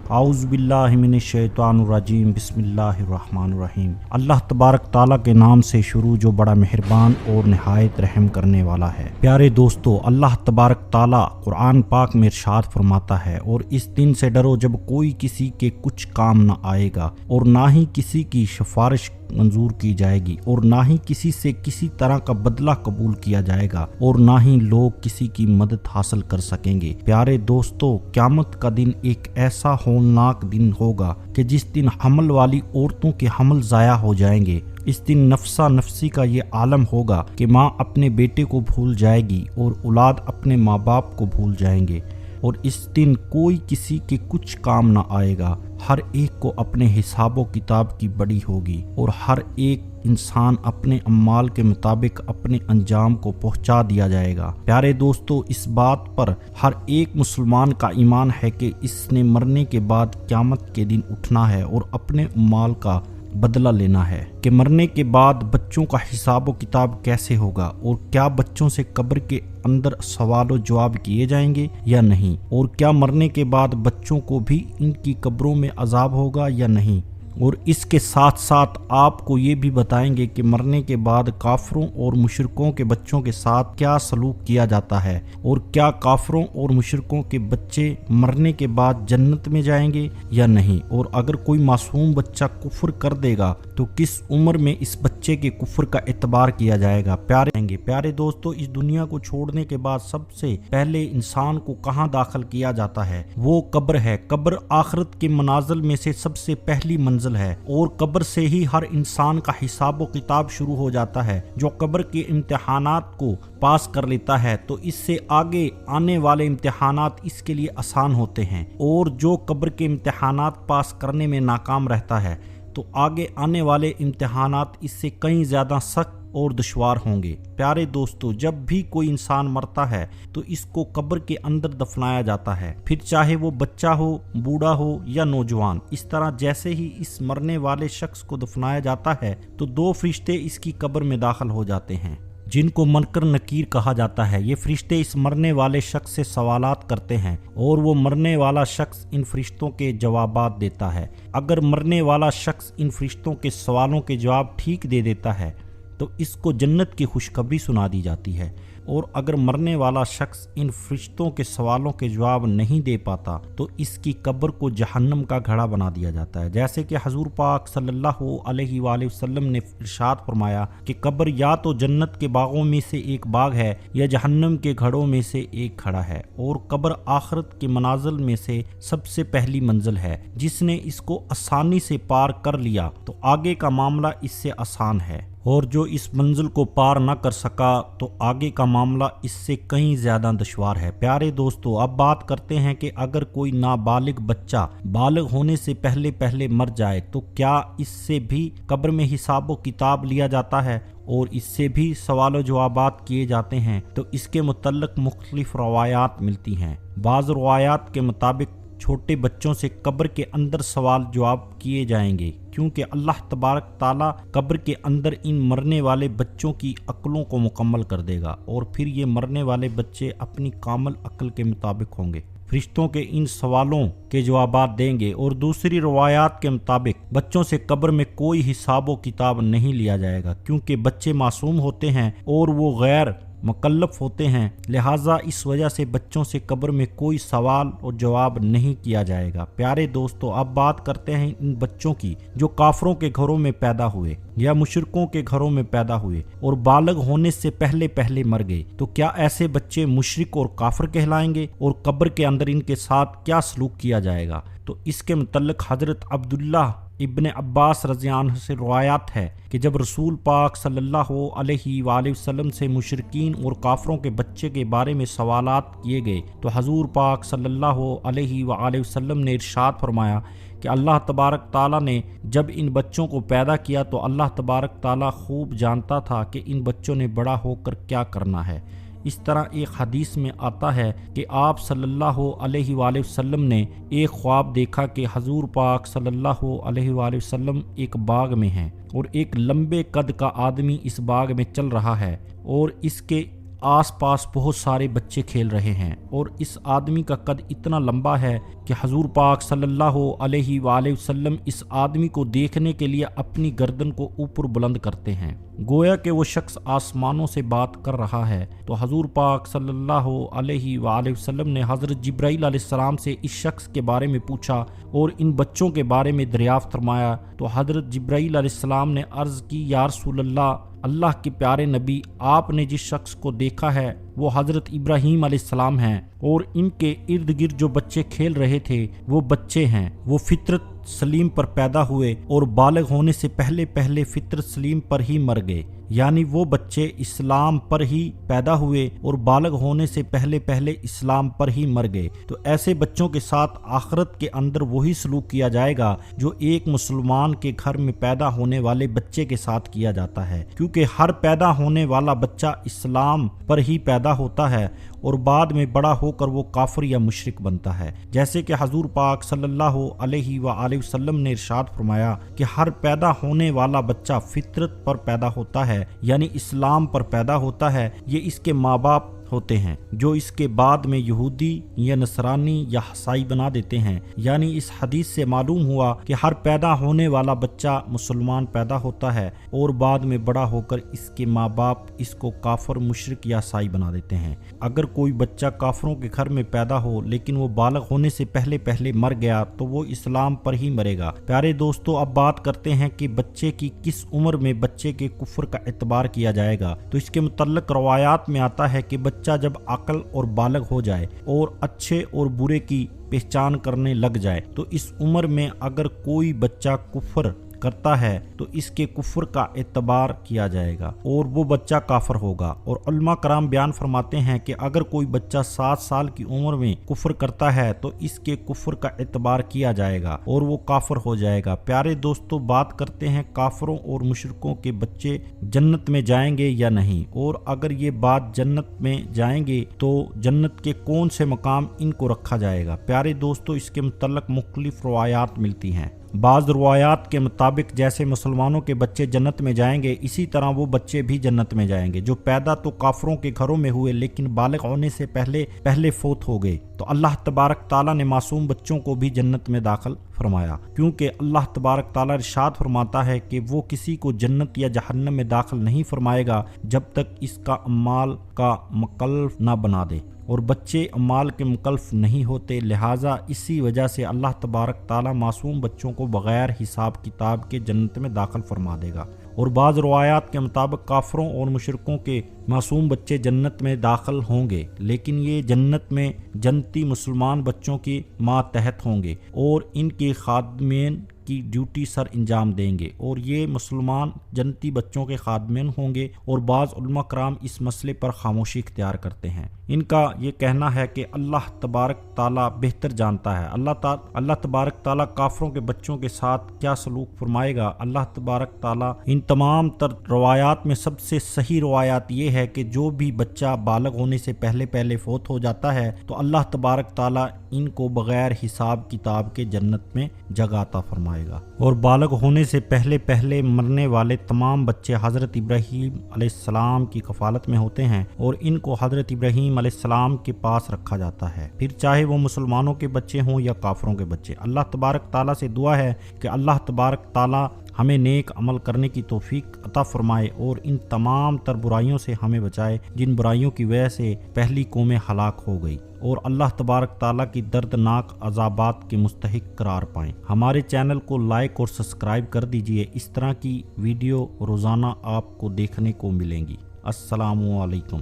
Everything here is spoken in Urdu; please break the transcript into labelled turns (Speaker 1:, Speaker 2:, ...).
Speaker 1: اعوذ باللہ من الشیطان الرجیم، بسم اللہ الرحمن الرحیم۔ اللہ تبارک تعالیٰ کے نام سے شروع جو بڑا مہربان اور نہایت رحم کرنے والا ہے۔ پیارے دوستو، اللہ تبارک تعالیٰ قرآن پاک میں ارشاد فرماتا ہے، اور اس دن سے ڈرو جب کوئی کسی کے کچھ کام نہ آئے گا، اور نہ ہی کسی کی سفارش منظور کی جائے گی، اور نہ ہی کسی سے کسی طرح کا بدلہ قبول کیا جائے گا، اور نہ ہی لوگ کسی کی مدد حاصل کر سکیں گے۔ پیارے دوستو، قیامت کا دن ایک ایسا ہولناک دن ہوگا کہ جس دن حمل والی عورتوں کے حمل ضائع ہو جائیں گے۔ اس دن نفسا نفسی کا یہ عالم ہوگا کہ ماں اپنے بیٹے کو بھول جائے گی اور اولاد اپنے ماں باپ کو بھول جائیں گے، اور اس دن کوئی کسی کے کچھ کام نہ آئے گا۔ ہر ایک کو اپنے حساب و کتاب کی بڑی ہوگی، اور ہر ایک انسان اپنے اعمال کے مطابق اپنے انجام کو پہنچا دیا جائے گا۔ پیارے دوستو، اس بات پر ہر ایک مسلمان کا ایمان ہے کہ اس نے مرنے کے بعد قیامت کے دن اٹھنا ہے اور اپنے اعمال کا بدلہ لینا ہے، کہ مرنے کے بعد بچوں کا حساب و کتاب کیسے ہوگا، اور کیا بچوں سے قبر کے اندر سوال و جواب کیے جائیں گے یا نہیں، اور کیا مرنے کے بعد بچوں کو بھی ان کی قبروں میں عذاب ہوگا یا نہیں، اور اس کے ساتھ ساتھ آپ کو یہ بھی بتائیں گے کہ مرنے کے بعد کافروں اور مشرکوں کے بچوں کے ساتھ کیا سلوک کیا جاتا ہے، اور کیا کافروں اور مشرکوں کے بچے مرنے کے بعد جنت میں جائیں گے یا نہیں، اور اگر کوئی معصوم بچہ کفر کر دے گا تو کس عمر میں اس بچے کے کفر کا اعتبار کیا جائے گا۔ پیارے دوستو، اس دنیا کو چھوڑنے کے بعد سب سے پہلے انسان کو کہاں داخل کیا جاتا ہے؟ وہ قبر ہے۔ قبر آخرت کے منازل میں سے سب سے پہلی منزل ہے، اور قبر سے ہی ہر انسان کا حساب و کتاب شروع ہو جاتا ہے۔ جو قبر کے امتحانات کو پاس کر لیتا ہے تو اس سے آگے آنے والے امتحانات اس کے لیے آسان ہوتے ہیں، اور جو قبر کے امتحانات پاس کرنے میں ناکام رہتا ہے تو آگے آنے والے امتحانات اس سے کہیں زیادہ سخت اور دشوار ہوں گے۔ پیارے دوستو، جب بھی کوئی انسان مرتا ہے تو اس کو قبر کے اندر دفنایا جاتا ہے، پھر چاہے وہ بچہ ہو، بوڑھا ہو یا نوجوان۔ اس طرح جیسے ہی اس مرنے والے شخص کو دفنایا جاتا ہے تو دو فرشتے اس کی قبر میں داخل ہو جاتے ہیں، جن کو منکر نکیر کہا جاتا ہے۔ یہ فرشتے اس مرنے والے شخص سے سوالات کرتے ہیں، اور وہ مرنے والا شخص ان فرشتوں کے جوابات دیتا ہے۔ اگر مرنے والا شخص ان فرشتوں کے سوالوں کے جواب ٹھیک دے دیتا ہے تو اس کو جنت کی خوشخبری سنا دی جاتی ہے، اور اگر مرنے والا شخص ان فرشتوں کے سوالوں کے جواب نہیں دے پاتا تو اس کی قبر کو جہنم کا گھڑا بنا دیا جاتا ہے۔ جیسے کہ حضور پاک صلی اللہ علیہ وآلہ وسلم نے ارشاد فرمایا کہ قبر یا تو جنت کے باغوں میں سے ایک باغ ہے یا جہنم کے گھڑوں میں سے ایک گھڑا ہے، اور قبر آخرت کے منازل میں سے سب سے پہلی منزل ہے۔ جس نے اس کو آسانی سے پار کر لیا تو آگے کا معاملہ اس سے آسان ہے، اور جو اس منزل کو پار نہ کر سکا تو آگے کا معاملہ اس سے کہیں زیادہ دشوار ہے۔ پیارے دوستو، اب بات کرتے ہیں کہ اگر کوئی نابالغ بچہ بالغ ہونے سے پہلے مر جائے تو کیا اس سے بھی قبر میں حساب و کتاب لیا جاتا ہے اور اس سے بھی سوال و جوابات کیے جاتے ہیں؟ تو اس کے متعلق مختلف روایات ملتی ہیں۔ بعض روایات کے مطابق چھوٹے بچوں سے قبر کے اندر سوال جواب کیے جائیں گے، کیونکہ اللہ تبارک تعالیٰ قبر کے اندر ان مرنے والے بچوں کی عقلوں کو مکمل کر دے گا، اور پھر یہ مرنے والے بچے اپنی کامل عقل کے مطابق ہوں گے، فرشتوں کے ان سوالوں کے جوابات دیں گے۔ اور دوسری روایات کے مطابق بچوں سے قبر میں کوئی حساب و کتاب نہیں لیا جائے گا، کیونکہ بچے معصوم ہوتے ہیں اور وہ غیر مکلف ہوتے ہیں، لہٰذا اس وجہ سے بچوں سے قبر میں کوئی سوال اور جواب نہیں کیا جائے گا۔ پیارے دوستو، اب بات کرتے ہیں ان بچوں کی جو کافروں کے گھروں میں پیدا ہوئے یا مشرکوں کے گھروں میں پیدا ہوئے اور بالغ ہونے سے پہلے مر گئے، تو کیا ایسے بچے مشرک اور کافر کہلائیں گے، اور قبر کے اندر ان کے ساتھ کیا سلوک کیا جائے گا؟ تو اس کے متعلق حضرت عبداللہ ابن عباس رضی اللہ عنہ سے روایات ہے کہ جب رسول پاک صلی اللہ علیہ وآلہ وسلم سے مشرکین اور کافروں کے بچے کے بارے میں سوالات کیے گئے تو حضور پاک صلی اللہ علیہ وآلہ وسلم نے ارشاد فرمایا کہ اللہ تبارک تعالیٰ نے جب ان بچوں کو پیدا کیا تو اللہ تبارک تعالیٰ خوب جانتا تھا کہ ان بچوں نے بڑا ہو کر کیا کرنا ہے۔ اس طرح ایک حدیث میں آتا ہے کہ آپ صلی اللہ علیہ وآلہ وسلم نے ایک خواب دیکھا کہ حضور پاک صلی اللہ علیہ وآلہ وسلم ایک باغ میں ہیں اور ایک لمبے قد کا آدمی اس باغ میں چل رہا ہے اور اس کے آس پاس بہت سارے بچے کھیل رہے ہیں اور اس آدمی کا قد اتنا لمبا ہے کہ حضور پاک صلی اللہ علیہ وآلہ وسلم اس آدمی کو دیکھنے کے لیے اپنی گردن کو اوپر بلند کرتے ہیں، گویا کہ وہ شخص آسمانوں سے بات کر رہا ہے۔ تو حضور پاک صلی اللہ علیہ وآلہ وسلم نے حضرت جبرائیل علیہ السلام سے اس شخص کے بارے میں پوچھا اور ان بچوں کے بارے میں دریافت فرمایا۔ تو حضرت جبرائیل علیہ السلام نے عرض کی، یا رسول اللہ کے پیارے نبی، آپ نے جس شخص کو دیکھا ہے وہ حضرت ابراہیم علیہ السلام ہیں، اور ان کے ارد گرد جو بچے کھیل رہے تھے وہ بچے ہیں، وہ فطرت سلیم پر پیدا ہوئے اور بالغ ہونے سے پہلے فطرت سلیم پر ہی مر گئے، یعنی وہ بچے اسلام پر ہی پیدا ہوئے اور بالغ ہونے سے پہلے اسلام پر ہی مر گئے۔ تو ایسے بچوں کے ساتھ آخرت کے اندر وہی سلوک کیا جائے گا جو ایک مسلمان کے گھر میں پیدا ہونے والے بچے کے ساتھ کیا جاتا ہے، کیونکہ ہر پیدا ہونے والا بچہ اسلام پر ہی پیدا ہوتا ہے اور بعد میں بڑا ہو کر وہ کافر یا مشرک بنتا ہے، جیسے کہ حضور پاک صلی اللہ علیہ وآلہ وسلم نے ارشاد فرمایا کہ ہر پیدا ہونے والا بچہ فطرت پر پیدا ہوتا ہے، یعنی اسلام پر پیدا ہوتا ہے، یہ اس کے ماں باپ ہوتے ہیں جو اس کے بعد میں یہودی یا نصرانی یا عیسائی بنا دیتے ہیں۔ یعنی اس حدیث سے معلوم ہوا کہ ہر پیدا ہونے والا بچہ مسلمان پیدا ہوتا ہے اور بعد میں بڑا ہو کر اس کے ماں باپ اس کو کافر، مشرک یا عیسائی بنا دیتے ہیں۔ اگر کوئی بچہ کافروں کے گھر میں پیدا ہو لیکن وہ بالغ ہونے سے پہلے مر گیا تو وہ اسلام پر ہی مرے گا۔ پیارے دوستو، اب بات کرتے ہیں کہ بچے کی کس عمر میں بچے کے کفر کا اعتبار کیا جائے گا۔ تو اس کے متعلق روایات میں آتا ہے کہ بچہ جب عقل اور بالغ ہو جائے اور اچھے اور برے کی پہچان کرنے لگ جائے تو اس عمر میں اگر کوئی بچہ کفر کرتا ہے تو اس کے کفر کا اعتبار کیا جائے گا اور وہ بچہ کافر ہوگا۔ اور علماء کرام بیان فرماتے ہیں کہ اگر کوئی بچہ 7 سال کی عمر میں کفر کرتا ہے تو اس کے کفر کا اعتبار کیا جائے گا اور وہ کافر ہو جائے گا۔ پیارے دوستو، بات کرتے ہیں کافروں اور مشرکوں کے بچے جنت میں جائیں گے یا نہیں، اور اگر یہ بات جنت میں جائیں گے تو جنت کے کون سے مقام ان کو رکھا جائے گا۔ پیارے دوستو، اس کے متعلق مختلف روایات ملتی ہیں۔ بعض روایات کے مطابق جیسے مسلمانوں کے بچے جنت میں جائیں گے اسی طرح وہ بچے بھی جنت میں جائیں گے جو پیدا تو کافروں کے گھروں میں ہوئے لیکن بالغ ہونے سے پہلے فوت ہو گئے۔ تو اللہ تبارک تعالیٰ نے معصوم بچوں کو بھی جنت میں داخل فرمایا، کیونکہ اللہ تبارک تعالیٰ ارشاد فرماتا ہے کہ وہ کسی کو جنت یا جہنم میں داخل نہیں فرمائے گا جب تک اس کا اعمال کا مکلف نہ بنا دے، اور بچے اعمال کے مکلف نہیں ہوتے، لہٰذا اسی وجہ سے اللہ تبارک تعالیٰ معصوم بچوں کو بغیر حساب کتاب کے جنت میں داخل فرما دے گا۔ اور بعض روایات کے مطابق کافروں اور مشرکوں کے معصوم بچے جنت میں داخل ہوں گے، لیکن یہ جنت میں جنتی مسلمان بچوں کی ماتحت ہوں گے اور ان کے خادمین کی ڈیوٹی سر انجام دیں گے، اور یہ مسلمان جنتی بچوں کے خادمین ہوں گے۔ اور بعض علماء کرام اس مسئلے پر خاموشی اختیار کرتے ہیں۔ ان کا یہ کہنا ہے کہ اللہ تبارک تعالیٰ بہتر جانتا ہے۔ اللہ تبارک تعالیٰ کافروں کے بچوں کے ساتھ کیا سلوک فرمائے گا۔ اللہ تبارک تعالیٰ ان تمام تر روایات میں سب سے صحیح روایات یہ ہے کہ جو بھی بچہ بالغ ہونے سے پہلے فوت ہو جاتا ہے تو اللہ تبارک تعالیٰ ان کو بغیر حساب کتاب کے جنت میں جگہ عطا فرمائے گا۔ اور بالغ ہونے سے پہلے مرنے والے تمام بچے حضرت ابراہیم علیہ السلام کی کفالت میں ہوتے ہیں اور ان کو حضرت ابراہیم علیہ السلام کے پاس رکھا جاتا ہے، پھر چاہے وہ مسلمانوں کے بچے ہوں یا کافروں کے بچے۔ اللہ تبارک تعالیٰ سے دعا ہے کہ اللہ تبارک تعالیٰ ہمیں نیک عمل کرنے کی توفیق عطا فرمائے اور ان تمام تر برائیوں سے ہمیں بچائے جن برائیوں کی وجہ سے پہلی قومیں ہلاک ہو گئی، اور اللہ تبارک تعالیٰ کی دردناک عذابات کے مستحق قرار پائیں۔ ہمارے چینل کو لائک اور سبسکرائب کر دیجئے، اس طرح کی ویڈیو روزانہ آپ کو دیکھنے کو ملیں گی۔ السلام علیکم۔